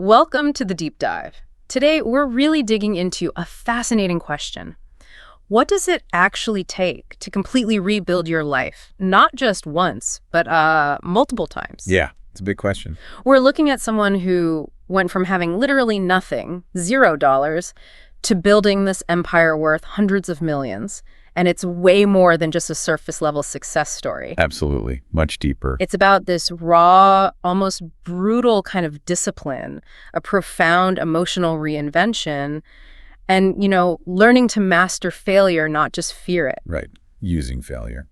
Welcome to the Deep Dive. Today, we're really digging into a fascinating question. What does it actually take to completely rebuild your life? Not just once, but multiple times. Yeah, it's a big question. We're looking at someone who went from having literally nothing, $0, to building this empire worth hundreds of millions. And it's way more than just a surface-level success story. Absolutely. Much deeper. It's about this raw, almost brutal kind of discipline, a profound emotional reinvention, and, learning to master failure, not just fear it. Right. Using failure.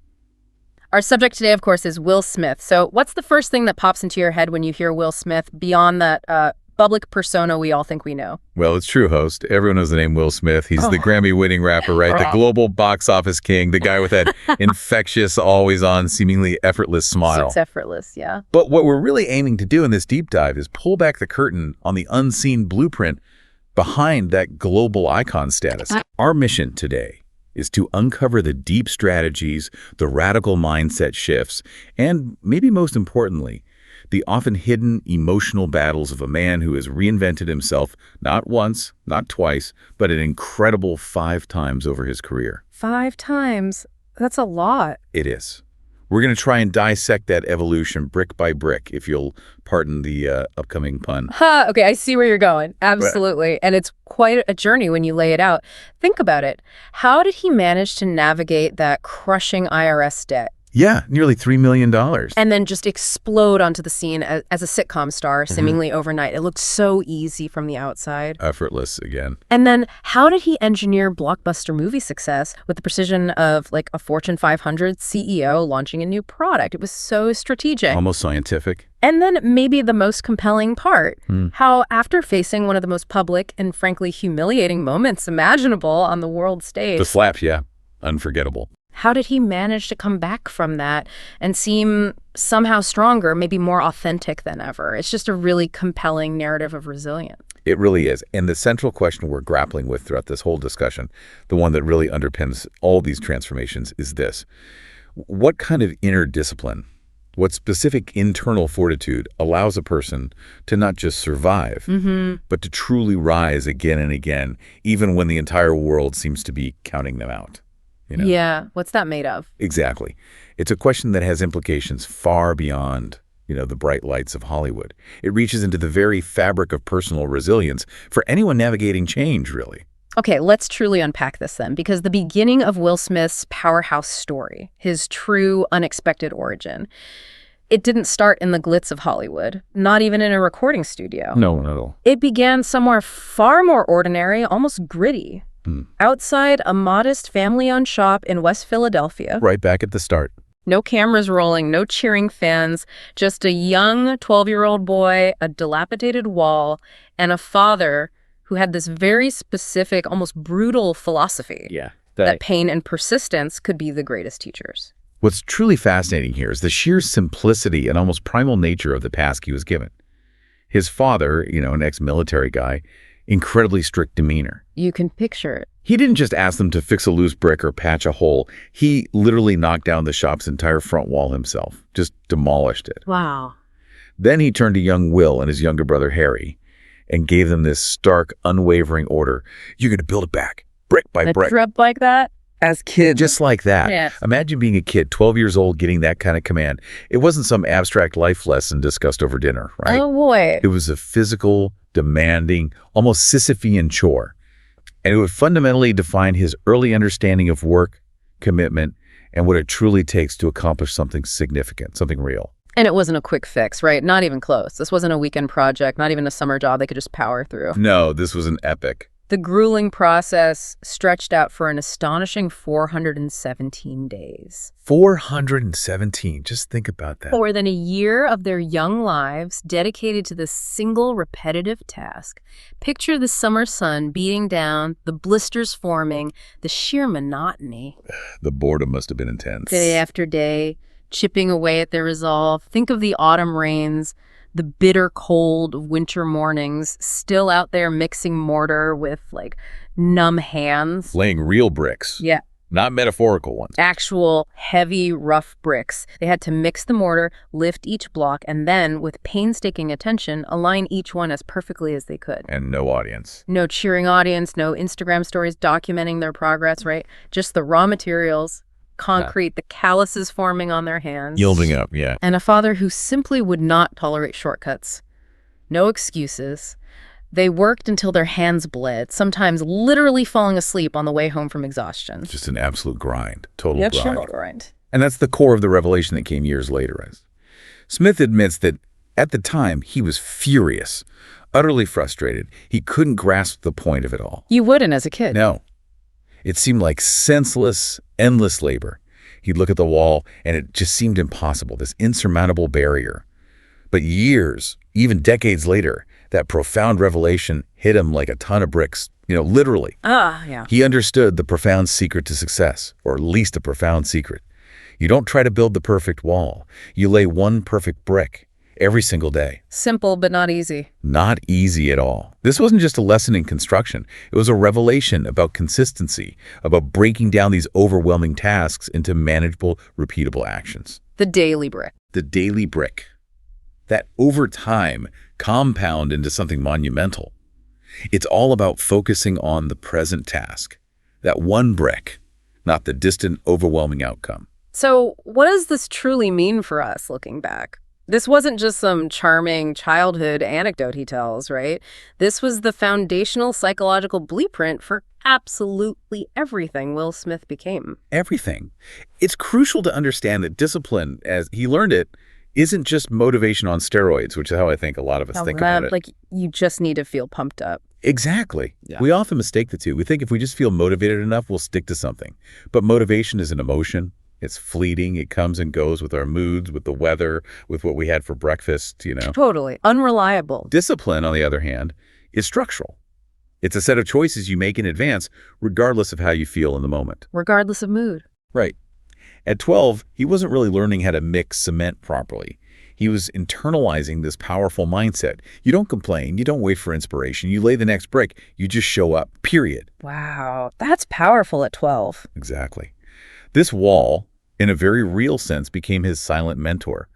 Our subject today, of course, is Will Smith. So what's the first thing that pops into your head when you hear Will Smith beyond that public persona we all think we know? Well, it's true, host. Everyone knows the name Will Smith. He's the Grammy-winning rapper, right? The global box office king, the guy with that infectious, always-on, seemingly effortless smile. It's effortless, yeah. But what we're really aiming to do in this deep dive is pull back the curtain on the unseen blueprint behind that global icon status. Our mission today is to uncover the deep strategies, the radical mindset shifts, and maybe most importantly, the often hidden emotional battles of a man who has reinvented himself not once, not twice, but an incredible 5 times over his career. 5 times? That's a lot. It is. We're going to try and dissect that evolution brick by brick, if you'll pardon the upcoming pun. Okay, I see where you're going. Absolutely. Right. And it's quite a journey when you lay it out. Think about it. How did he manage to navigate that crushing IRS debt? Yeah, nearly $3 million. And then just explode onto the scene as a sitcom star, seemingly overnight. It looked so easy from the outside. Effortless again. And then how did he engineer blockbuster movie success with the precision of like a Fortune 500 CEO launching a new product? It was so strategic. Almost scientific. And then maybe the most compelling part, how after facing one of the most public and frankly humiliating moments imaginable on the world stage. The slap, yeah. Unforgettable. How did he manage to come back from that and seem somehow stronger, maybe more authentic than ever? It's just a really compelling narrative of resilience. It really is. And the central question we're grappling with throughout this whole discussion, the one that really underpins all these transformations, is this. What kind of inner discipline, what specific internal fortitude allows a person to not just survive, but to truly rise again and again, even when the entire world seems to be counting them out? Yeah. What's that made of? Exactly. It's a question that has implications far beyond, the bright lights of Hollywood. It reaches into the very fabric of personal resilience for anyone navigating change, really. Okay, let's truly unpack this then, because the beginning of Will Smith's powerhouse story, his true unexpected origin, it didn't start in the glitz of Hollywood, not even in a recording studio. No, not at all. It began somewhere far more ordinary, almost gritty. Outside a modest family-owned shop in West Philadelphia. Right back at the start. No cameras rolling, no cheering fans, just a young 12-year-old boy, a dilapidated wall, and a father who had this very specific, almost brutal philosophy. Yeah. That pain and persistence could be the greatest teachers. What's truly fascinating here is the sheer simplicity and almost primal nature of the task he was given. His father, an ex-military guy, incredibly strict demeanor. You can picture it. He didn't just ask them to fix a loose brick or patch a hole. He literally knocked down the shop's entire front wall himself, just demolished it. Wow. Then he turned to young Will and his younger brother Harry and gave them this stark, unwavering order. You're going to build it back, brick by brick. Up like that? As kids. Just like that. Yes. Imagine being a kid, 12 years old, getting that kind of command. It wasn't some abstract life lesson discussed over dinner, right? Oh, boy. It was a physical, demanding, almost Sisyphean chore. And it would fundamentally define his early understanding of work, commitment, and what it truly takes to accomplish something significant, something real. And it wasn't a quick fix, right? Not even close. This wasn't a weekend project, not even a summer job they could just power through. No, this was an epic. The grueling process stretched out for an astonishing 417 days. 417. Just think about that. More than a year of their young lives dedicated to this single repetitive task. Picture the summer sun beating down, the blisters forming, the sheer monotony. The boredom must have been intense. Day after day, chipping away at their resolve. Think of the autumn rains, the bitter cold winter mornings, still out there mixing mortar with, numb hands. Laying real bricks. Yeah. not metaphorical ones. Actual heavy, rough bricks. They had to mix the mortar, lift each block, and then, with painstaking attention, align each one as perfectly as they could. And no audience. No cheering audience, no Instagram stories documenting their progress, right? Just the raw materials, concrete, the calluses forming on their hands. Yielding up, yeah. And a father who simply would not tolerate shortcuts. No excuses. They worked until their hands bled, sometimes literally falling asleep on the way home from exhaustion. Just an absolute grind, total grind. Total grind. And that's the core of the revelation that came years later. Smith admits that at the time he was furious, utterly frustrated. He couldn't grasp the point of it all. You wouldn't as a kid. No. It seemed like senseless, endless labor. He'd look at the wall and it just seemed impossible, this insurmountable barrier. But years, even decades later, that profound revelation hit him like a ton of bricks, literally. Yeah. He understood the profound secret to success, or at least a profound secret. You don't try to build the perfect wall. You lay one perfect brick every single day. Simple, but not easy. Not easy at all. This wasn't just a lesson in construction. It was a revelation about consistency, about breaking down these overwhelming tasks into manageable, repeatable actions. The daily brick. The daily brick. That over time compound into something monumental. It's all about focusing on the present task, that one brick, not the distant, overwhelming outcome. So what does this truly mean for us looking back? This wasn't just some charming childhood anecdote he tells, right? This was the foundational psychological blueprint for absolutely everything Will Smith became. Everything. It's crucial to understand that discipline, as he learned it, isn't just motivation on steroids, which is how I think a lot of us think about it. Like, you just need to feel pumped up. Exactly. Yeah. We often mistake the two. We think if we just feel motivated enough, we'll stick to something. But motivation is an emotion. It's fleeting. It comes and goes with our moods, with the weather, with what we had for breakfast, Totally. Unreliable. Discipline, on the other hand, is structural. It's a set of choices you make in advance, regardless of how you feel in the moment. Regardless of mood. Right. At 12, he wasn't really learning how to mix cement properly. He was internalizing this powerful mindset. You don't complain. You don't wait for inspiration. You lay the next brick. You just show up, period. Wow. That's powerful at 12. Exactly. This wall, in a very real sense, became his silent mentor.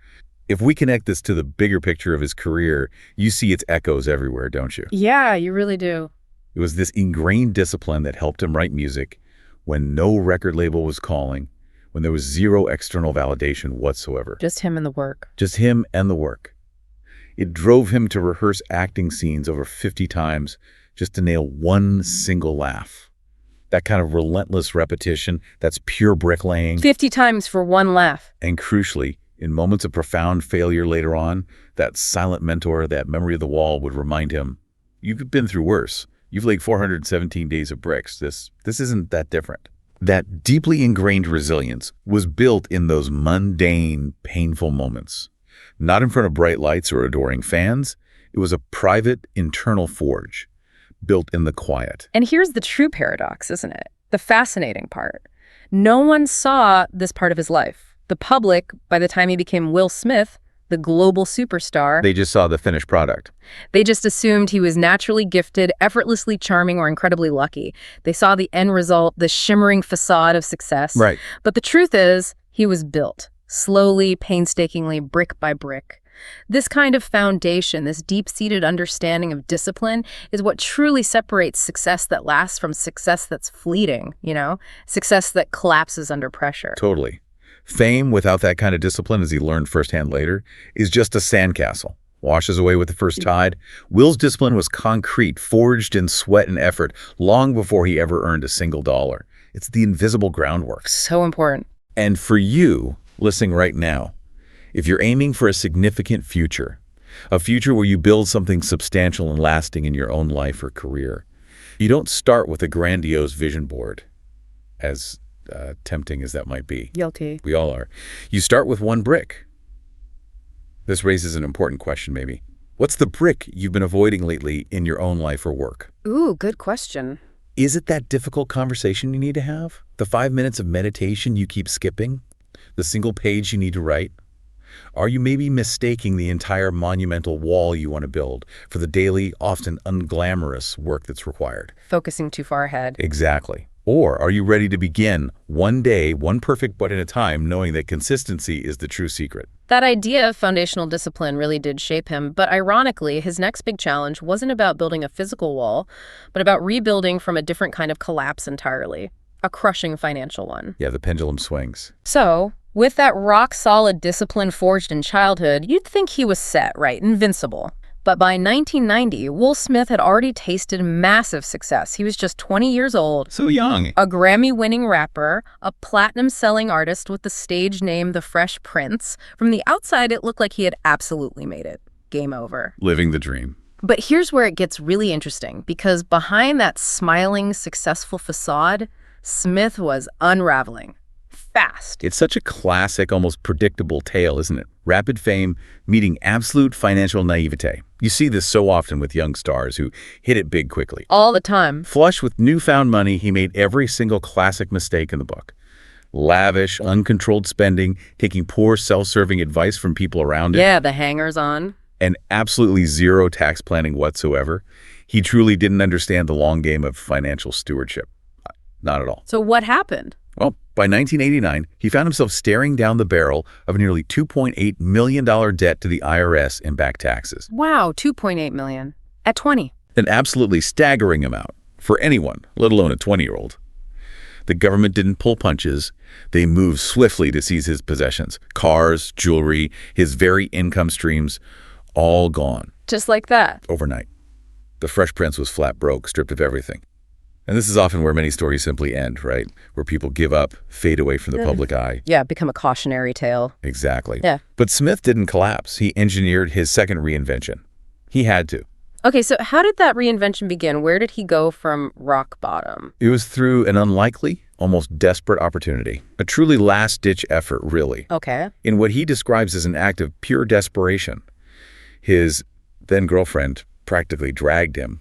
If we connect this to the bigger picture of his career, you see its echoes everywhere, don't you? Yeah, you really do. It was this ingrained discipline that helped him write music when no record label was calling, when there was zero external validation whatsoever. Just him and the work. Just him and the work. It drove him to rehearse acting scenes over 50 times just to nail one single laugh. That kind of relentless repetition, that's pure bricklaying. 50 times for one laugh. And crucially, in moments of profound failure later on, that silent mentor, that memory of the wall would remind him, you've been through worse. You've laid 417 days of bricks. This isn't that different. That deeply ingrained resilience was built in those mundane, painful moments. Not in front of bright lights or adoring fans. It was a private, internal forge, built in the quiet. And here's the true paradox, isn't it? The fascinating part. No one saw this part of his life. The public, by the time he became Will Smith, the global superstar, they just saw the finished product. They just assumed he was naturally gifted, effortlessly charming, or incredibly lucky. They saw the end result, the shimmering facade of success. Right. But the truth is, he was built, slowly, painstakingly, brick by brick. This kind of foundation, this deep-seated understanding of discipline, is what truly separates success that lasts from success that's fleeting, success that collapses under pressure. Totally. Fame without that kind of discipline, as he learned firsthand later, is just a sandcastle. Washes away with the first tide. Will's discipline was concrete, forged in sweat and effort, long before he ever earned a single dollar. It's the invisible groundwork. So important. And for you, listening right now, if you're aiming for a significant future, a future where you build something substantial and lasting in your own life or career, you don't start with a grandiose vision board, as tempting as that might be. Guilty. We all are. You start with one brick. This raises an important question, maybe. What's the brick you've been avoiding lately in your own life or work? Ooh, good question. Is it that difficult conversation you need to have? The 5 minutes of meditation you keep skipping? The single page you need to write? Are you maybe mistaking the entire monumental wall you want to build for the daily, often unglamorous work that's required? Focusing too far ahead. Exactly. Or are you ready to begin one day, one perfect bite at a time, knowing that consistency is the true secret? That idea of foundational discipline really did shape him, but ironically, his next big challenge wasn't about building a physical wall, but about rebuilding from a different kind of collapse entirely, a crushing financial one. Yeah, the pendulum swings. So, with that rock-solid discipline forged in childhood, you'd think he was set, right? Invincible. But by 1990, Will Smith had already tasted massive success. He was just 20 years old. So young. A Grammy-winning rapper, a platinum-selling artist with the stage name The Fresh Prince. From the outside, it looked like he had absolutely made it. Game over. Living the dream. But here's where it gets really interesting, because behind that smiling, successful facade, Smith was unraveling. Fast. It's such a classic, almost predictable tale, isn't it? Rapid fame meeting absolute financial naivete. You see this so often with young stars who hit it big quickly. All the time. Flush with newfound money, he made every single classic mistake in the book. Lavish, uncontrolled spending, taking poor self-serving advice from people around him. Yeah, the hangers-on. And absolutely zero tax planning whatsoever. He truly didn't understand the long game of financial stewardship. Not at all. So what happened? Well, by 1989, he found himself staring down the barrel of a nearly $2.8 million debt to the IRS in back taxes. Wow, $2.8 million. At 20. An absolutely staggering amount for anyone, let alone a 20-year-old. The government didn't pull punches. They moved swiftly to seize his possessions. Cars, jewelry, his very income streams, all gone. Just like that. Overnight. The Fresh Prince was flat broke, stripped of everything. And this is often where many stories simply end, right? Where people give up, fade away from the public eye. Yeah, become a cautionary tale. Exactly. Yeah. But Smith didn't collapse. He engineered his second reinvention. He had to. Okay, so how did that reinvention begin? Where did he go from rock bottom? It was through an unlikely, almost desperate opportunity. A truly last-ditch effort, really. Okay. In what he describes as an act of pure desperation. His then-girlfriend practically dragged him,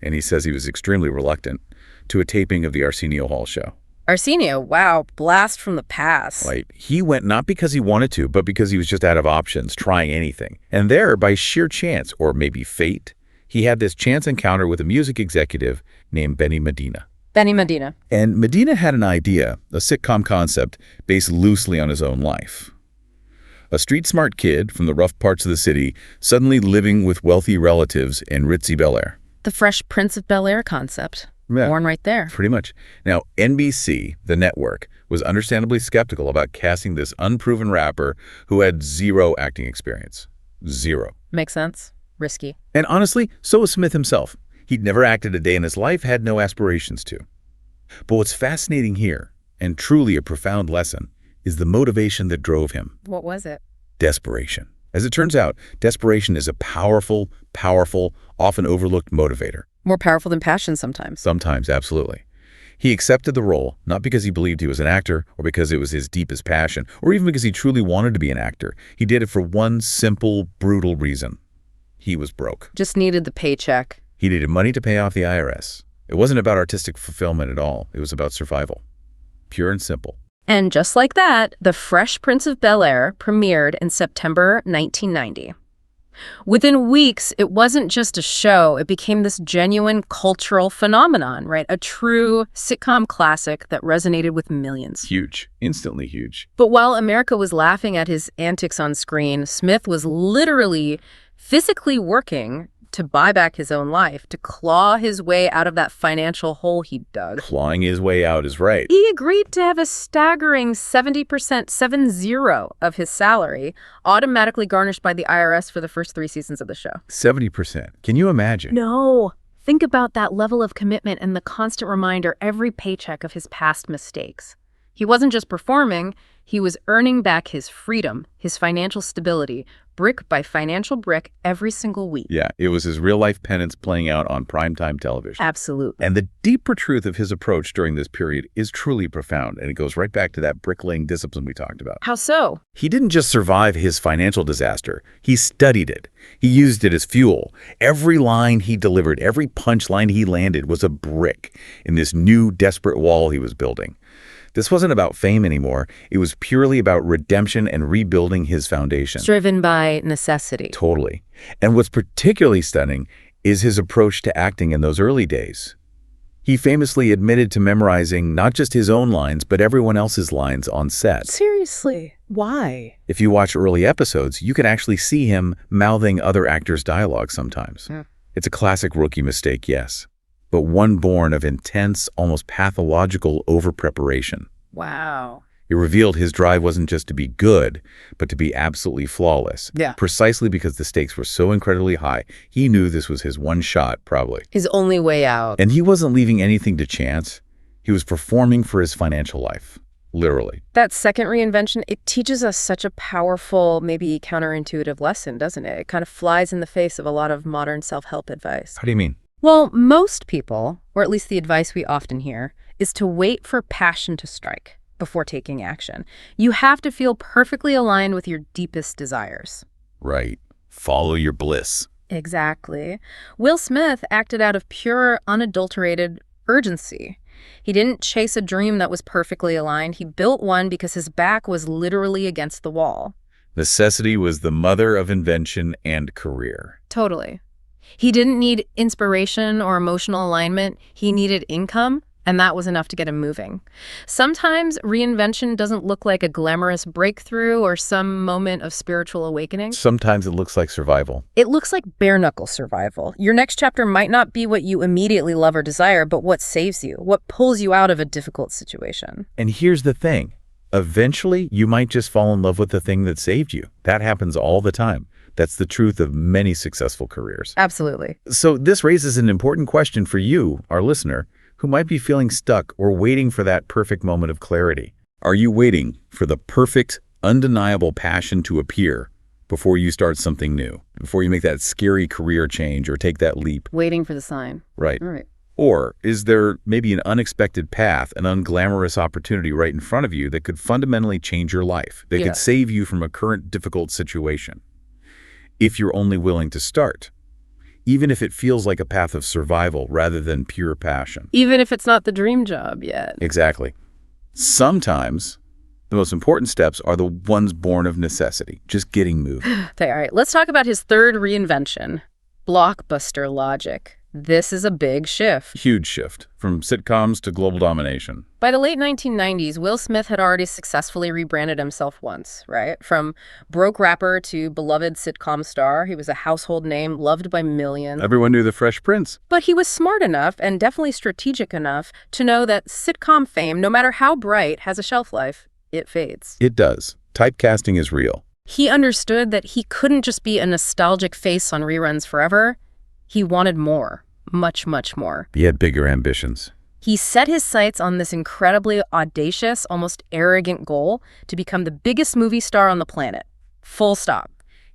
and he says he was extremely reluctant, to a taping of the Arsenio Hall show. Arsenio, wow, blast from the past. Right. He went not because he wanted to, but because he was just out of options, trying anything. And there, by sheer chance, or maybe fate, he had this chance encounter with a music executive named Benny Medina. Benny Medina. And Medina had an idea, a sitcom concept based loosely on his own life. A street-smart kid from the rough parts of the city suddenly living with wealthy relatives in ritzy Bel Air. The Fresh Prince of Bel Air concept. Yeah, born right there. Pretty much. Now, NBC, the network, was understandably skeptical about casting this unproven rapper who had zero acting experience. Zero. Makes sense. Risky. And honestly, so was Smith himself. He'd never acted a day in his life, had no aspirations to. But what's fascinating here, and truly a profound lesson, is the motivation that drove him. What was it? Desperation. As it turns out, desperation is a powerful, often overlooked motivator. More powerful than passion sometimes. Sometimes, absolutely. He accepted the role, not because he believed he was an actor, or because it was his deepest passion, or even because he truly wanted to be an actor. He did it for one simple, brutal reason. He was broke. Just needed the paycheck. He needed money to pay off the IRS. It wasn't about artistic fulfillment at all. It was about survival. Pure and simple. And just like that, The Fresh Prince of Bel Air premiered in September 1990. Within weeks, it wasn't just a show. It became this genuine cultural phenomenon, right? A true sitcom classic that resonated with millions. Huge. Instantly huge. But while America was laughing at his antics on screen, Smith was literally physically working to buy back his own life, to claw his way out of that financial hole he dug. Clawing his way out is right. He agreed to have a staggering 70% of his salary automatically garnished by the IRS for the first 3 seasons of the show. 70%. Can you imagine? No. Think about that level of commitment and the constant reminder every paycheck of his past mistakes. He wasn't just performing, he was earning back his freedom, his financial stability, brick by financial brick every single week. Yeah, it was his real-life penance playing out on primetime television. Absolutely. And the deeper truth of his approach during this period is truly profound, and it goes right back to that bricklaying discipline we talked about. How so? He didn't just survive his financial disaster. He studied it. He used it as fuel. Every line he delivered, every punchline he landed was a brick in this new desperate wall he was building. This wasn't about fame anymore. It was purely about redemption and rebuilding his foundation. Driven by necessity. Totally. And what's particularly stunning is his approach to acting in those early days. He famously admitted to memorizing not just his own lines, but everyone else's lines on set. Seriously? Why? If you watch early episodes, you can actually see him mouthing other actors' dialogue sometimes. Yeah. It's a classic rookie mistake, yes, but one born of intense, almost pathological over-preparation. Wow. It revealed his drive wasn't just to be good, but to be absolutely flawless. Yeah. Precisely because the stakes were so incredibly high, he knew this was his one shot, probably. His only way out. And he wasn't leaving anything to chance. He was performing for his financial life, literally. That second reinvention, it teaches us such a powerful, maybe counterintuitive lesson, doesn't it? It kind of flies in the face of a lot of modern self-help advice. How do you mean? Well, most people, or at least the advice we often hear, is to wait for passion to strike before taking action. You have to feel perfectly aligned with your deepest desires. Right. Follow your bliss. Exactly. Will Smith acted out of pure, unadulterated urgency. He didn't chase a dream that was perfectly aligned. He built one because his back was literally against the wall. Necessity was the mother of invention and career. Totally. He didn't need inspiration or emotional alignment. He needed income, and that was enough to get him moving. Sometimes reinvention doesn't look like a glamorous breakthrough or some moment of spiritual awakening. Sometimes it looks like survival. It looks like bare-knuckle survival. Your next chapter might not be what you immediately love or desire, but what saves you, what pulls you out of a difficult situation. And here's the thing. Eventually, you might just fall in love with the thing that saved you. That happens all the time. That's the truth of many successful careers. Absolutely. So this raises an important question for you, our listener, who might be feeling stuck or waiting for that perfect moment of clarity. Are you waiting for the perfect, undeniable passion to appear before you start something new, before you make that scary career change or take that leap? Waiting for the sign. Right. All right. Or is there maybe an unexpected path, an unglamorous opportunity right in front of you that could fundamentally change your life, that could save you from a current difficult situation? If you're only willing to start, even if it feels like a path of survival rather than pure passion. Even if it's not the dream job yet. Exactly. Sometimes the most important steps are the ones born of necessity, just getting moving. Okay, all right, let's talk about his third reinvention, blockbuster logic. This is a big shift. Huge shift from sitcoms to global domination. By the late 1990s, Will Smith had already successfully rebranded himself once, right? From broke rapper to beloved sitcom star, he was a household name, loved by millions. Everyone knew the Fresh Prince. But he was smart enough and definitely strategic enough to know that sitcom fame, no matter how bright, has a shelf life. It fades. It does. Typecasting is real. He understood that he couldn't just be a nostalgic face on reruns forever. He wanted more. Much, much more. He had bigger ambitions. He set his sights on this incredibly audacious, almost arrogant goal to become the biggest movie star on the planet. Full stop.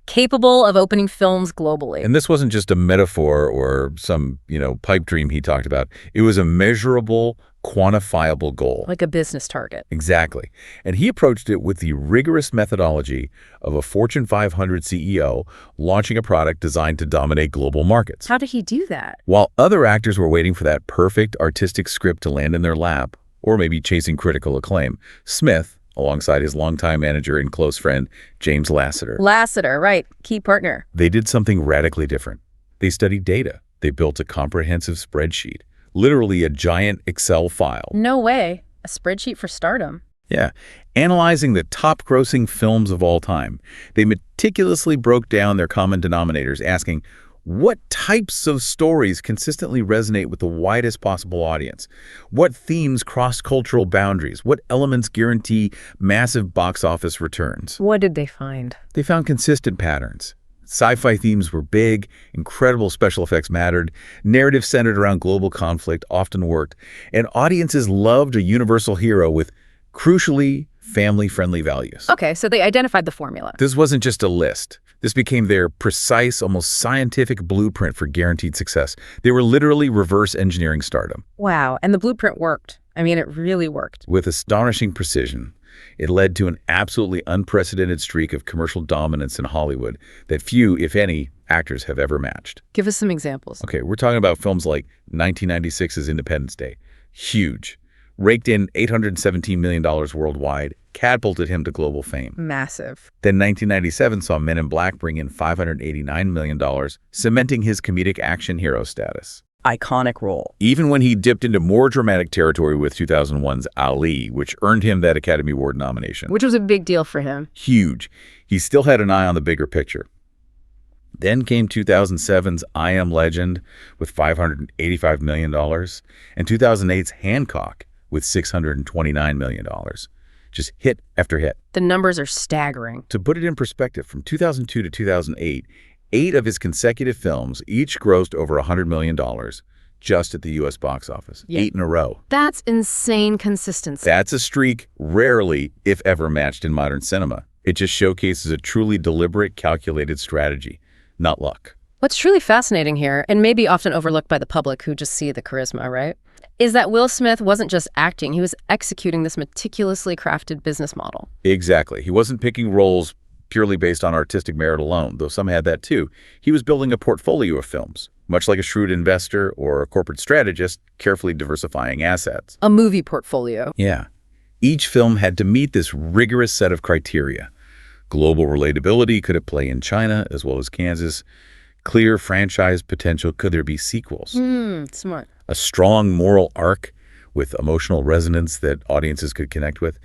Capable of opening films globally. And this wasn't just a metaphor or some, pipe dream he talked about. It was a measurable, quantifiable goal. Like a business target. Exactly. And he approached it with the rigorous methodology of a Fortune 500 CEO launching a product designed to dominate global markets. How did he do that? While other actors were waiting for that perfect artistic script to land in their lap, or maybe chasing critical acclaim, Smith, alongside his longtime manager and close friend, James Lasseter. Lasseter, right. Key partner. They did something radically different. They studied data. They built a comprehensive spreadsheet, literally a giant Excel file. No way. A spreadsheet for stardom. Yeah. Analyzing the top-grossing films of all time, they meticulously broke down their common denominators, asking, what types of stories consistently resonate with the widest possible audience? What themes cross cultural boundaries? What elements guarantee massive box office returns? What did they find? They found consistent patterns. Sci-fi themes were big, incredible special effects mattered, narratives centered around global conflict often worked, and audiences loved a universal hero with, crucially, family-friendly values. Okay, so they identified the formula. This wasn't just a list. This became their precise, almost scientific blueprint for guaranteed success. They were literally reverse engineering stardom. Wow, and the blueprint worked. I mean, it really worked. With astonishing precision, it led to an absolutely unprecedented streak of commercial dominance in Hollywood that few, if any, actors have ever matched. Give us some examples. Okay, we're talking about films like 1996's Independence Day. Huge. Raked in $817 million worldwide, catapulted him to global fame. Massive. Then 1997 saw Men in Black bring in $589 million, cementing his comedic action hero status. iconic role. Even when he dipped into more dramatic territory with 2001's Ali, which earned him that Academy Award nomination. Which was a big deal for him. Huge. He still had an eye on the bigger picture. Then came 2007's I Am Legend with $585 million and 2008's Hancock with $629 million. Just hit after hit. The numbers are staggering. To put it in perspective, from 2002 to 2008, 8 of his consecutive films each grossed over $100 million just at the U.S. box office. Yeah. 8 in a row. That's insane consistency. That's a streak rarely, if ever, matched in modern cinema. It just showcases a truly deliberate, calculated strategy, not luck. What's truly fascinating here, and maybe often overlooked by the public who just see the charisma, right, is that Will Smith wasn't just acting, he was executing this meticulously crafted business model. Exactly. He wasn't picking roles purely based on artistic merit alone, though some had that too. He was building a portfolio of films, much like a shrewd investor or a corporate strategist carefully diversifying assets. A movie portfolio. Yeah. Each film had to meet this rigorous set of criteria. Global relatability, could it play in China as well as Kansas? Clear franchise potential, could there be sequels? Smart. A strong moral arc with emotional resonance that audiences could connect with.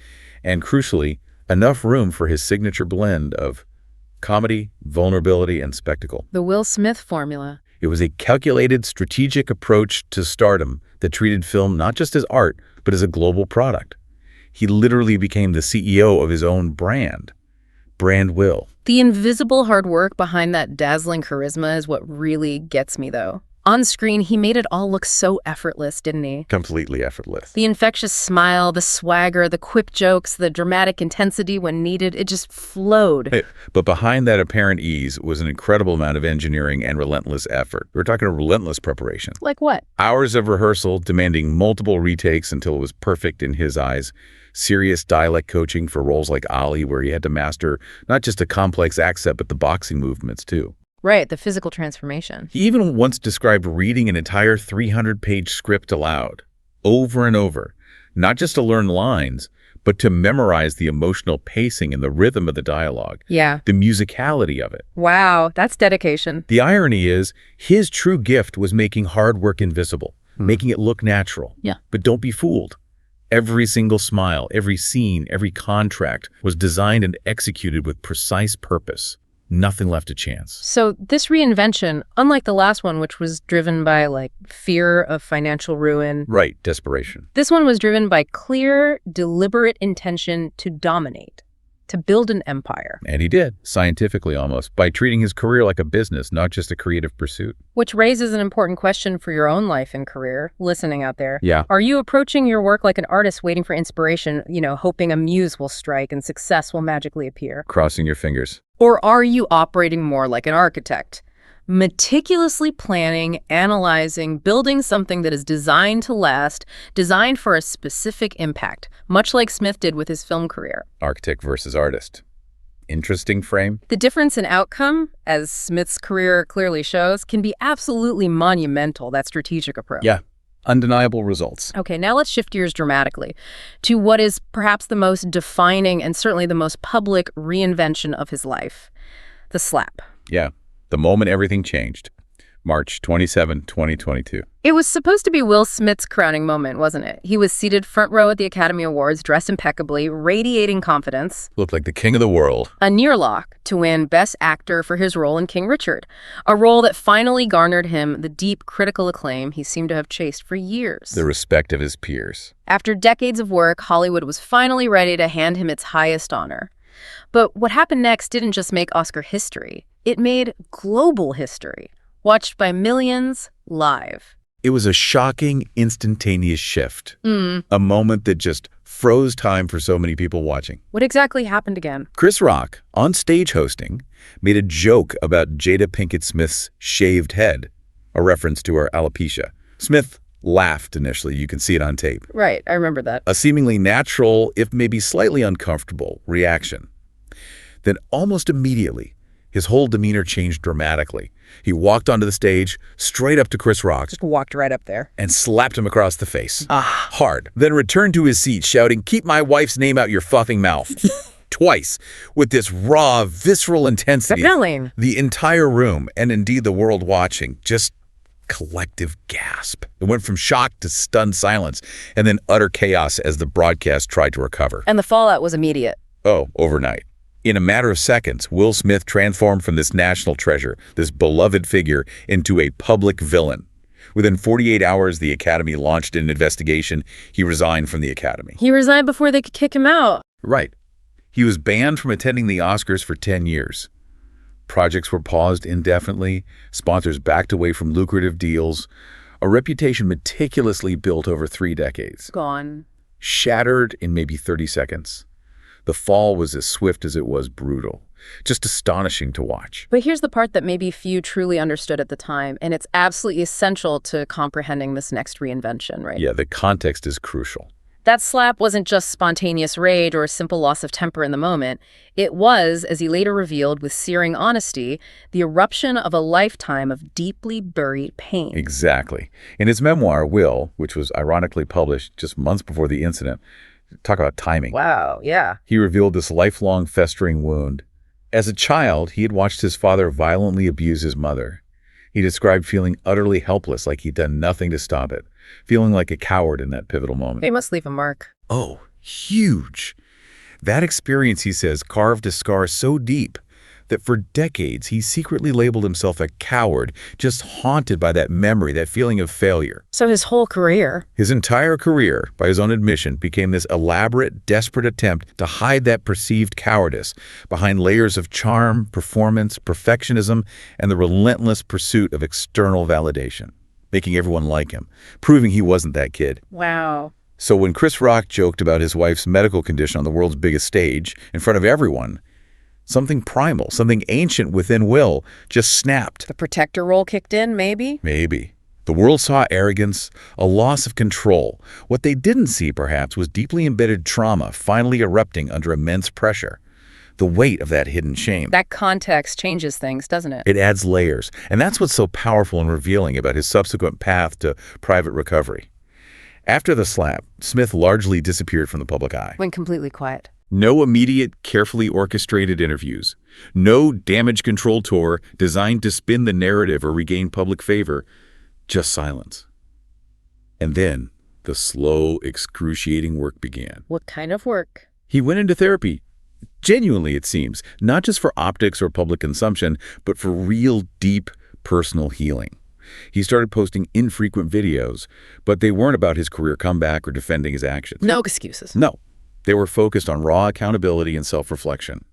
And crucially, enough room for his signature blend of comedy, vulnerability, and spectacle. The Will Smith formula. It was a calculated, strategic approach to stardom that treated film not just as art, but as a global product. He literally became the CEO of his own brand. Brand Will. The invisible hard work behind that dazzling charisma is what really gets me, though. On screen, he made it all look so effortless, didn't he? Completely effortless. The infectious smile, the swagger, the quip jokes, the dramatic intensity when needed, it just flowed. But behind that apparent ease was an incredible amount of engineering and relentless effort. We're talking a relentless preparation. Like what? Hours of rehearsal, demanding multiple retakes until it was perfect in his eyes. Serious dialect coaching for roles like Ali, where he had to master not just a complex accent, but the boxing movements too. Right, the physical transformation. He even once described reading an entire 300-page script aloud, over and over, not just to learn lines, but to memorize the emotional pacing and the rhythm of the dialogue. Yeah. The musicality of it. Wow, that's dedication. The irony is, his true gift was making hard work invisible, making it look natural. Yeah. But don't be fooled. Every single smile, every scene, every contract was designed and executed with precise purpose. Nothing left to chance. So this reinvention, unlike the last one, which was driven by fear of financial ruin. Right, desperation. This one was driven by clear, deliberate intention to dominate, to build an empire. And he did, scientifically almost, by treating his career like a business, not just a creative pursuit. Which raises an important question for your own life and career, listening out there. Yeah. Are you approaching your work like an artist waiting for inspiration, hoping a muse will strike and success will magically appear? Crossing your fingers. Or are you operating more like an architect, meticulously planning, analyzing, building something that is designed to last, designed for a specific impact, much like Smith did with his film career? Architect versus artist. Interesting frame. The difference in outcome, as Smith's career clearly shows, can be absolutely monumental, that strategic approach. Yeah. Undeniable results. Okay, now let's shift gears dramatically to what is perhaps the most defining and certainly the most public reinvention of his life, the slap. Yeah, the moment everything changed. March 27, 2022. It was supposed to be Will Smith's crowning moment, wasn't it? He was seated front row at the Academy Awards, dressed impeccably, radiating confidence. Looked like the king of the world. A near lock to win Best Actor for his role in King Richard, a role that finally garnered him the deep critical acclaim he seemed to have chased for years. The respect of his peers. After decades of work, Hollywood was finally ready to hand him its highest honor. But what happened next didn't just make Oscar history. It made global history, watched by millions live. It was a shocking, instantaneous shift. A moment that just froze time for so many people watching. What exactly happened again? Chris Rock, on stage hosting, made a joke about Jada Pinkett Smith's shaved head, a reference to her alopecia. Smith laughed initially. You can see it on tape. Right, I remember that. A seemingly natural, if maybe slightly uncomfortable, reaction. Then almost immediately, his whole demeanor changed dramatically. He walked onto the stage, straight up to Chris Rock, Just walked right up there. and slapped him across the face. Hard. Then returned to his seat, shouting, "Keep my wife's name out your fucking mouth." Twice, with this raw, visceral intensity. Thrilling. The entire room, and indeed the world watching, just collective gasp. It went from shock to stunned silence, and then utter chaos as the broadcast tried to recover. And the fallout was immediate. Oh, overnight. In a matter of seconds, Will Smith transformed from this national treasure, this beloved figure, into a public villain. Within 48 hours, the Academy launched an investigation. He resigned from the Academy. He resigned before they could kick him out. Right. He was banned from attending the Oscars for 10 years. Projects were paused indefinitely, sponsors backed away from lucrative deals, a reputation meticulously built over 3 decades. Gone. Shattered in maybe 30 seconds. The fall was as swift as it was brutal. Just astonishing to watch. But here's the part that maybe few truly understood at the time, and it's absolutely essential to comprehending this next reinvention, right? Yeah, the context is crucial. That slap wasn't just spontaneous rage or a simple loss of temper in the moment. It was, as he later revealed with searing honesty, the eruption of a lifetime of deeply buried pain. Exactly. In his memoir, Will, which was ironically published just months before the incident, talk about timing. Wow, yeah. He revealed this lifelong festering wound. As a child, he had watched his father violently abuse his mother. He described feeling utterly helpless, like he'd done nothing to stop it, feeling like a coward in that pivotal moment. It must leave a mark. Oh, huge. That experience, he says, carved a scar so deep that for decades he secretly labeled himself a coward, just haunted by that memory, that feeling of failure. So his whole career. His entire career, by his own admission, became this elaborate, desperate attempt to hide that perceived cowardice behind layers of charm, performance, perfectionism, and the relentless pursuit of external validation, making everyone like him, proving he wasn't that kid. Wow. So when Chris Rock joked about his wife's medical condition on the world's biggest stage, in front of everyone, something primal, something ancient within Will just snapped. The protector role kicked in, maybe? Maybe. The world saw arrogance, a loss of control. What they didn't see, perhaps, was deeply embedded trauma finally erupting under immense pressure. The weight of that hidden shame. That context changes things, doesn't it? It adds layers. And that's what's so powerful and revealing about his subsequent path to private recovery. After the slap, Smith largely disappeared from the public eye. Went completely quiet. No immediate, carefully orchestrated interviews. No damage control tour designed to spin the narrative or regain public favor. Just silence. And then the slow, excruciating work began. What kind of work? He went into therapy. Genuinely, it seems. Not just for optics or public consumption, but for real, deep, personal healing. He started posting infrequent videos, but they weren't about his career comeback or defending his actions. No excuses. No. They were focused on raw accountability and self-reflection.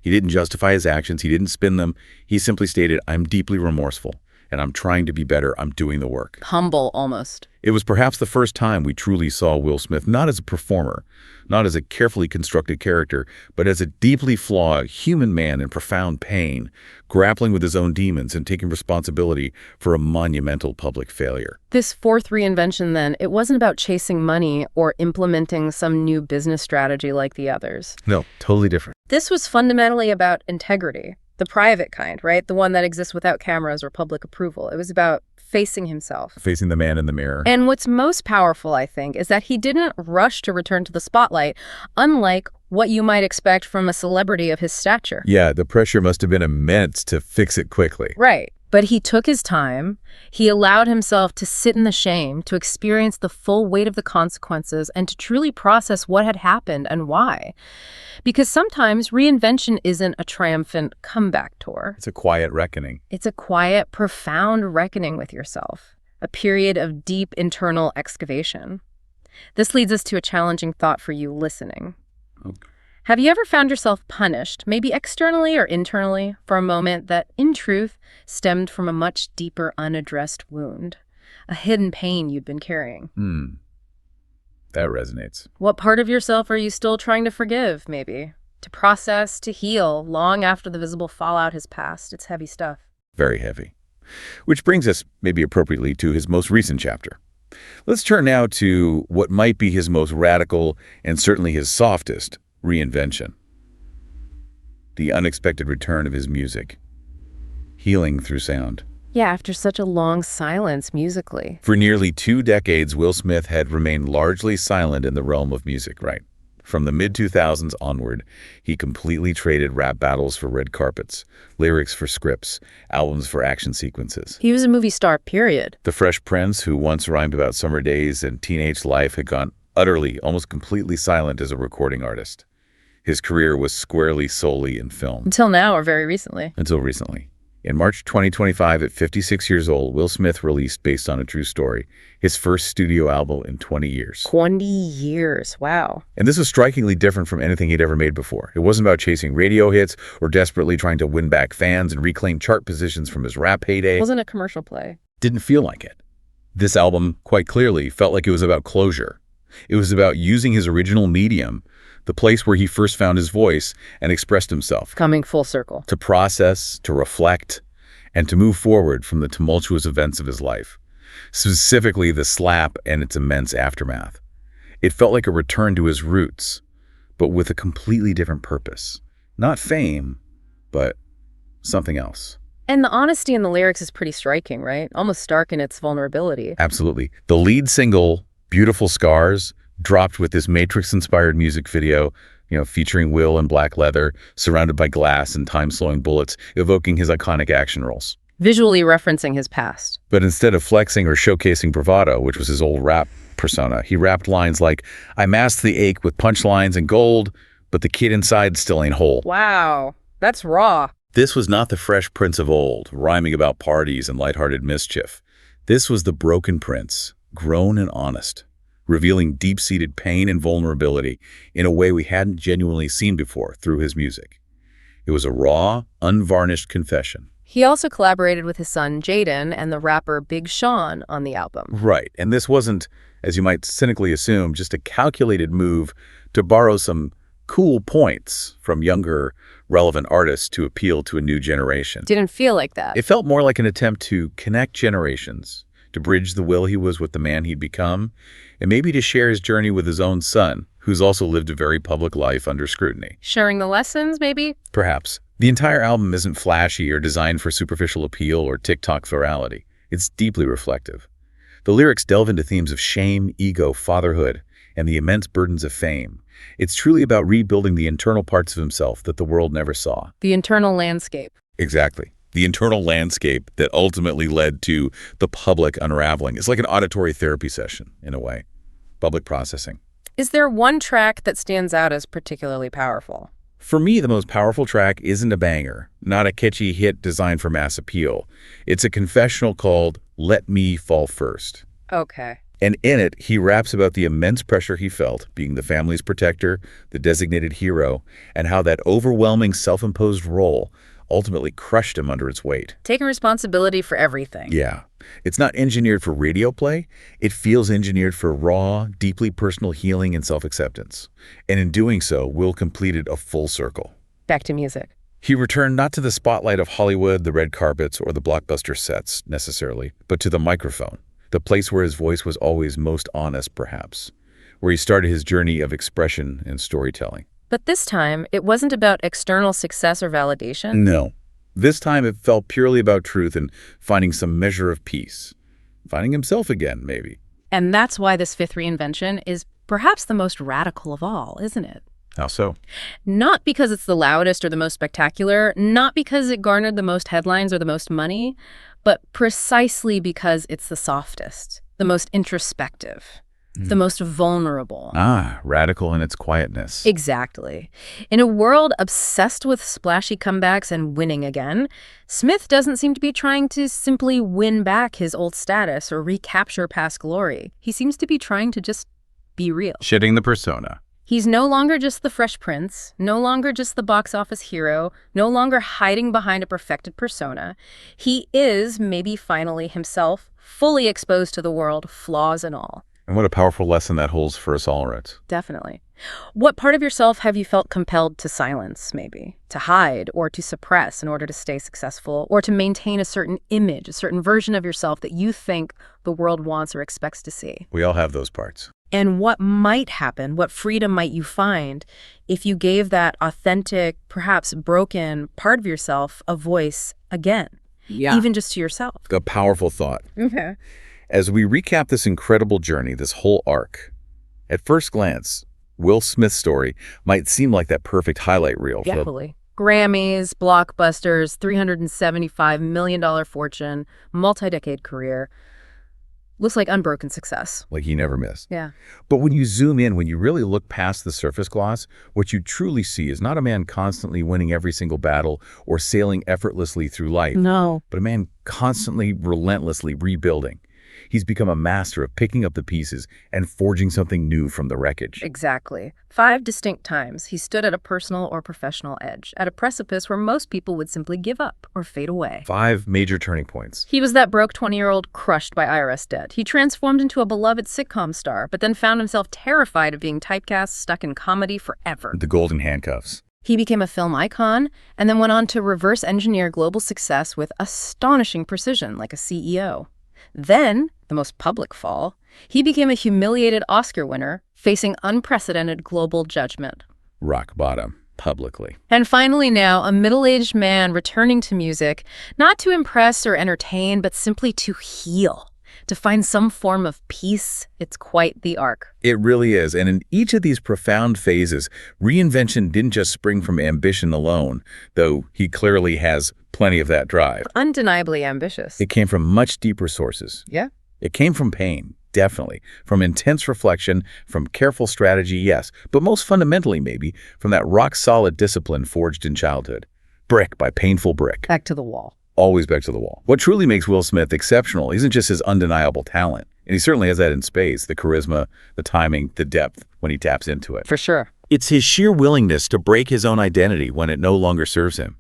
He didn't justify his actions. He didn't spin them. He simply stated, I'm deeply remorseful, and I'm trying to be better. I'm doing the work. Humble, almost. It was perhaps the first time we truly saw Will Smith not as a performer, not as a carefully constructed character, but as a deeply flawed human man in profound pain, grappling with his own demons and taking responsibility for a monumental public failure. This fourth reinvention, then, it wasn't about chasing money or implementing some new business strategy like the others. No, totally different. This was fundamentally about integrity. The private kind, right? The one that exists without cameras or public approval. It was about facing himself. Facing the man in the mirror. And what's most powerful, I think, is that he didn't rush to return to the spotlight, unlike what you might expect from a celebrity of his stature. Yeah, the pressure must have been immense to fix it quickly. Right. But he took his time. He allowed himself to sit in the shame, to experience the full weight of the consequences, and to truly process what had happened and why. Because sometimes reinvention isn't a triumphant comeback tour. It's a quiet reckoning. It's a quiet, profound reckoning with yourself, a period of deep internal excavation. This leads us to a challenging thought for you listening. Okay. Have you ever found yourself punished, maybe externally or internally, for a moment that, in truth, stemmed from a much deeper unaddressed wound, a hidden pain you'd been carrying? That resonates. What part of yourself are you still trying to forgive, maybe? To process, to heal, long after the visible fallout has passed? It's heavy stuff. Very heavy. Which brings us, maybe appropriately, to his most recent chapter. Let's turn now to what might be his most radical and certainly his softest reinvention. The unexpected return of his music. Healing through sound. Yeah, after such a long silence musically. For nearly 2 decades, Will Smith had remained largely silent in the realm of music, right? From the mid-2000s onward, he completely traded rap battles for red carpets, lyrics for scripts, albums for action sequences. He was a movie star, period. The Fresh Prince, who once rhymed about summer days and teenage life, had gone utterly, almost completely silent as a recording artist. His career was squarely solely in film. Until now, or very recently. Until recently. In March 2025, at 56 years old, Will Smith released, based on a true story, his first studio album in 20 years. 20 years, wow. And this was strikingly different from anything he'd ever made before. It wasn't about chasing radio hits or desperately trying to win back fans and reclaim chart positions from his rap heyday. It wasn't a commercial play. Didn't feel like it. This album, quite clearly, felt like it was about closure. It was about using his original medium, the place where he first found his voice and expressed himself. Coming full circle. To process, to reflect, and to move forward from the tumultuous events of his life, specifically the slap and its immense aftermath. It felt like a return to his roots, but with a completely different purpose. Not fame, but something else. And the honesty in the lyrics is pretty striking, right? Almost stark in its vulnerability. Absolutely. The lead single, Beautiful Scars, dropped with this Matrix-inspired music video, featuring Will in black leather, surrounded by glass and time-slowing bullets, evoking his iconic action roles. Visually referencing his past. But instead of flexing or showcasing bravado, which was his old rap persona, he rapped lines like, "I masked the ache with punchlines and gold, but the kid inside still ain't whole." Wow, that's raw. This was not the Fresh Prince of old, rhyming about parties and lighthearted mischief. This was the broken prince, grown and honest, revealing deep-seated pain and vulnerability in a way we hadn't genuinely seen before through his music. It was a raw, unvarnished confession. He also collaborated with his son Jaden and the rapper Big Sean on the album. Right, and this wasn't, as you might cynically assume, just a calculated move to borrow some cool points from younger, relevant artists to appeal to a new generation. Didn't feel like that. It felt more like an attempt to connect generations, to bridge the Will he was with the man he'd become, and maybe to share his journey with his own son, who's also lived a very public life under scrutiny. Sharing the lessons, maybe? Perhaps. The entire album isn't flashy or designed for superficial appeal or TikTok virality. It's deeply reflective. The lyrics delve into themes of shame, ego, fatherhood, and the immense burdens of fame. It's truly about rebuilding the internal parts of himself that the world never saw. The internal landscape. Exactly. The internal landscape that ultimately led to the public unraveling. It's like an auditory therapy session, in a way. Public processing. Is there one track that stands out as particularly powerful? For me, the most powerful track isn't a banger, not a catchy hit designed for mass appeal. It's a confessional called "Let Me Fall First." Okay. And in it, he raps about the immense pressure he felt, being the family's protector, the designated hero, and how that overwhelming self-imposed role ultimately crushed him under its weight. Taking responsibility for everything. Yeah. It's not engineered for radio play. It feels engineered for raw, deeply personal healing and self-acceptance. And in doing so, Will completed a full circle. Back to music. He returned not to the spotlight of Hollywood, the red carpets, or the blockbuster sets, necessarily, but to the microphone, the place where his voice was always most honest, perhaps, where he started his journey of expression and storytelling. But this time, it wasn't about external success or validation. No. This time, it felt purely about truth and finding some measure of peace. Finding himself again, maybe. And that's why this fifth reinvention is perhaps the most radical of all, isn't it? How so? Not because it's the loudest or the most spectacular, not because it garnered the most headlines or the most money, but precisely because it's the softest, the most introspective, the most vulnerable. Radical in its quietness. Exactly. In a world obsessed with splashy comebacks and winning again, Smith doesn't seem to be trying to simply win back his old status or recapture past glory. He seems to be trying to just be real. Shedding the persona. He's no longer just the Fresh Prince, no longer just the box office hero, no longer hiding behind a perfected persona. He is, maybe finally, himself, fully exposed to the world, flaws and all. And what a powerful lesson that holds for us all, right? Definitely. What part of yourself have you felt compelled to silence, maybe? To hide or to suppress in order to stay successful, or to maintain a certain image, a certain version of yourself that you think the world wants or expects to see? We all have those parts. And what might happen, what freedom might you find if you gave that authentic, perhaps broken part of yourself a voice again? Yeah. Even just to yourself. A powerful thought. Okay. As we recap this incredible journey, this whole arc, at first glance, Will Smith's story might seem like that perfect highlight reel. Definitely. Grammys, Blockbusters, $375 million fortune, multi-decade career. Looks like unbroken success. Like he never missed. Yeah. But when you zoom in, when you really look past the surface gloss, what you truly see is not a man constantly winning every single battle or sailing effortlessly through life, No. but a man constantly, relentlessly rebuilding. He's become a master of picking up the pieces and forging something new from the wreckage. Exactly. 5 distinct times he stood at a personal or professional edge, at a precipice where most people would simply give up or fade away. 5 major turning points. He was that broke 20-year-old crushed by IRS debt. He transformed into a beloved sitcom star, but then found himself terrified of being typecast, stuck in comedy forever. The golden handcuffs. He became a film icon and then went on to reverse engineer global success with astonishing precision, like a CEO. Then, the most public fall, he became a humiliated Oscar winner, facing unprecedented global judgment. Rock bottom, publicly. And finally now, a middle-aged man returning to music, not to impress or entertain, but simply to heal, to find some form of peace. It's quite the arc. It really is. And in each of these profound phases, reinvention didn't just spring from ambition alone, though he clearly has plenty of that drive. Undeniably ambitious. It came from much deeper sources. Yeah. It came from pain, definitely, from intense reflection, from careful strategy, yes, but most fundamentally maybe from that rock-solid discipline forged in childhood. Brick by painful brick. Back to the wall. Always back to the wall. What truly makes Will Smith exceptional isn't just his undeniable talent, and he certainly has that in spades, the charisma, the timing, the depth when he taps into it. For sure. It's his sheer willingness to break his own identity when it no longer serves him,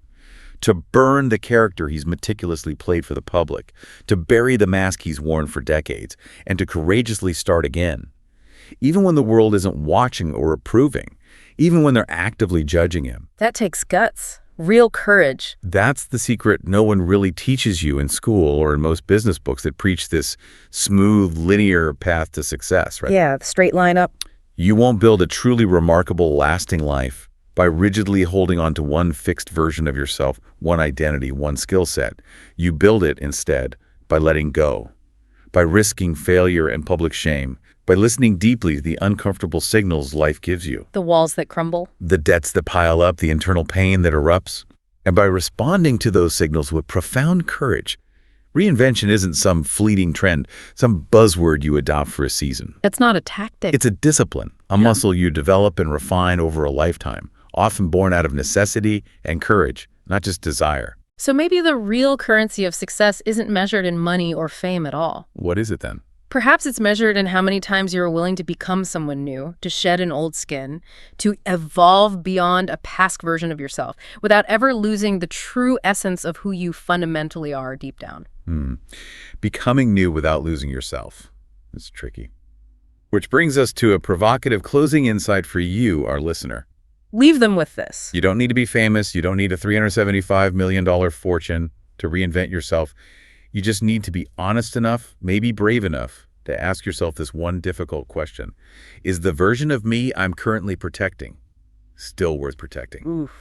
to burn the character he's meticulously played for the public, to bury the mask he's worn for decades, and to courageously start again. Even when the world isn't watching or approving, even when they're actively judging him. That takes guts. Real courage. That's the secret no one really teaches you in school or in most business books that preach this smooth, linear path to success, right? Yeah, the straight line up. You won't build a truly remarkable, lasting life by rigidly holding on to one fixed version of yourself, one identity, one skill set. You build it instead by letting go, by risking failure and public shame, by listening deeply to the uncomfortable signals life gives you. The walls that crumble. The debts that pile up, the internal pain that erupts. And by responding to those signals with profound courage. Reinvention isn't some fleeting trend, some buzzword you adopt for a season. It's not a tactic. It's a discipline, a muscle you develop and refine over a lifetime, often born out of necessity and courage, not just desire. So maybe the real currency of success isn't measured in money or fame at all. What is it then? Perhaps it's measured in how many times you're willing to become someone new, to shed an old skin, to evolve beyond a past version of yourself, without ever losing the true essence of who you fundamentally are deep down. Becoming new without losing yourself. It's tricky. Which brings us to a provocative closing insight for you, our listener. Leave them with this. You don't need to be famous. You don't need a $375 million fortune to reinvent yourself. You just need to be honest enough, maybe brave enough, to ask yourself this one difficult question. Is the version of me I'm currently protecting still worth protecting? Oof.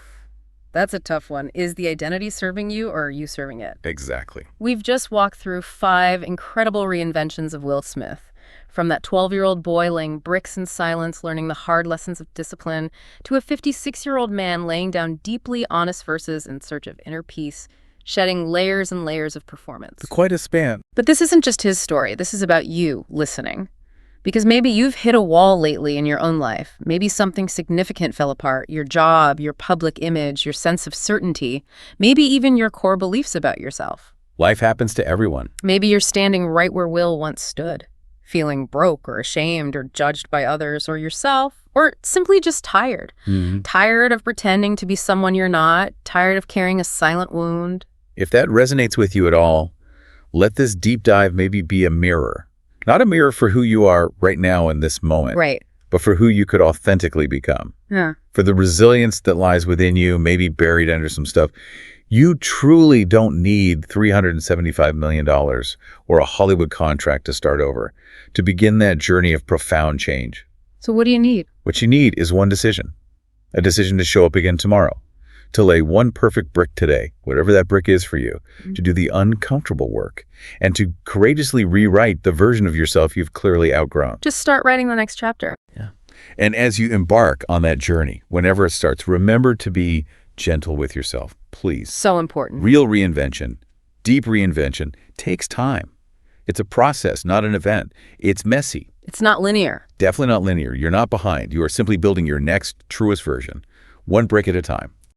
That's a tough one. Is the identity serving you or are you serving it? Exactly. We've just walked through 5 incredible reinventions of Will Smith. From that 12-year-old boy laying bricks in silence, learning the hard lessons of discipline, to a 56-year-old man laying down deeply honest verses in search of inner peace, shedding layers and layers of performance. Quite a span. But this isn't just his story. This is about you listening. Because maybe you've hit a wall lately in your own life. Maybe something significant fell apart. Your job, your public image, your sense of certainty. Maybe even your core beliefs about yourself. Life happens to everyone. Maybe you're standing right where Will once stood, feeling broke or ashamed or judged by others or yourself, or simply just tired. Tired of pretending to be someone you're not, tired of carrying a silent wound. If that resonates with you at all, let this deep dive maybe be a mirror. Not a mirror for who you are right now in this moment, Right. but for who you could authentically become. Yeah. For the resilience that lies within you, maybe buried under some stuff. You truly don't need $375 million or a Hollywood contract to start over, to begin that journey of profound change. So what do you need? What you need is one decision. A decision to show up again tomorrow. To lay one perfect brick today, whatever that brick is for you, to do the uncomfortable work, and to courageously rewrite the version of yourself you've clearly outgrown. Just start writing the next chapter. Yeah. And as you embark on that journey, whenever it starts, remember to be gentle with yourself, please. So important. Real reinvention, deep reinvention, takes time. It's a process, not an event. It's messy. It's not linear. Definitely not linear. You're not behind. You are simply building your next, truest version, one brick at a time.